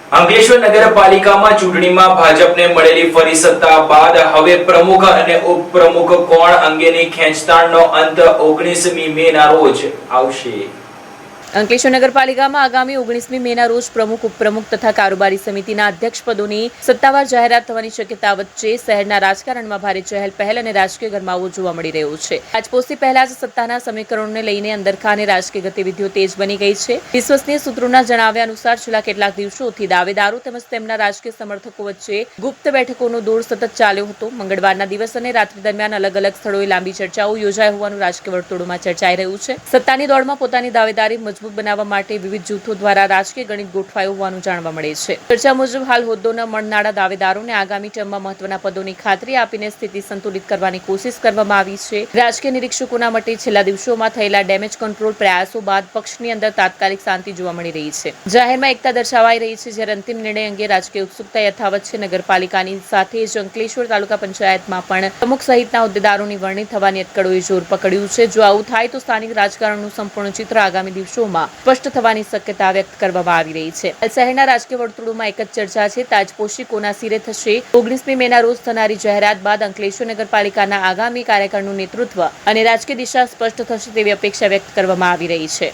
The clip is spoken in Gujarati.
અંકલેશ્વર નગરપાલિકામાં ચૂંટણીમાં ભાજપને મળેલી ફરી સત્તા બાદ હવે પ્રમુખ અને ઉપપ્રમુખ કોણ અંગેની ખેંચતાણનો અંત 19મી મેના રોજ આવશે। અંકલેશ્વર નગરપાલિકામાં આગામી 19મી મેના રોજ પ્રમુખ ઉપપ્રમુખ તથા કારોબારી સમિતિના અધ્યક્ષ પદોની સત્તાવાર જાહેરાત થવાની શક્યતા વચ્ચે શહેરના રાજકારણમાં ભારે ચહેલપહેલ અને રાજકીય ગરમાવો જોવા મળી રહ્યો છે। રાજપોષથી પહેલા જ સત્તાના સમીકરણોને લઈને અંદરખા અને રાજકીય ગતિવિધિઓ તેજ બની ગઈ છે। વિશ્વસનીય સૂત્રોના જણાવ્યા અનુસાર છેલ્લા કેટલાક દિવસોથી દાવેદારો તેમજ તેમના રાજકીય સમર્થકો વચ્ચે ગુપ્ત બેઠકોનો દોર સતત ચાલ્યો હતો। મંગળવારના દિવસ અને રાત્રિ દરમિયાન અલગ અલગ સ્થળોએ લાંબી ચર્ચાઓ યોજાઈ હોવાનું રાજકીય વર્તુળોમાં ચર્ચાઈ રહ્યું છે। સત્તાની દોડમાં પોતાની દાવેદારી મજબૂત બનાવવા માટે વિવિધ જૂથો દ્વારા રાજકીય ગણિત ગોઠવાયું હોવાનું જાણવા મળે છે। ચર્ચા મુજબ હાલ હોદ્દોના મળનારા દાવેદારોને આગામી ટર્મમાં મહત્વના પદોની ખાતરી આપીને સ્થિતિ સંતુલિત કરવાની કોશિશ કરવામાં આવી છે। રાજકીય નિરીક્ષકોના મતે છેલ્લા દિવસોમાં થયેલા ડેમેજ કંટ્રોલ પ્રયાસો બાદ પક્ષની અંદર તાત્કાલિક શાંતિ જોવા મળી રહી છે। જાહેરમાં એકતા દર્શાવાઈ રહી છે, જ્યારે અંતિમ નિર્ણય અંગે રાજકીય ઉત્સુકતા યથાવત છે। નગરપાલિકાની સાથે જ અંકલેશ્વર તાલુકા પંચાયતમાં પણ પ્રમુખ સહિતના હોદ્દેદારોની વરણી થવાની અટકળોએ જોર પકડ્યું છે। જો આવું થાય તો સ્થાનિક રાજકારણનું સંપૂર્ણ ચિત્ર આગામી દિવસોમાં સ્પષ્ટ થવાની શક્યતા વ્યક્ત કરવામાં આવી રહી છે। શહેરના રાજકીય વર્તુળોમાં એક જ ચર્ચા છે, તાજપોશી કોના સિરે થશે। 19મી મેના રોજ થનારી જાહેરાત બાદ અંકલેશ્વર નગરપાલિકાના આગામી કાર્યકાળનું નેતૃત્વ અને રાજકીય દિશા સ્પષ્ટ થશે તેવી અપેક્ષા વ્યક્ત કરવામાં આવી રહી છે।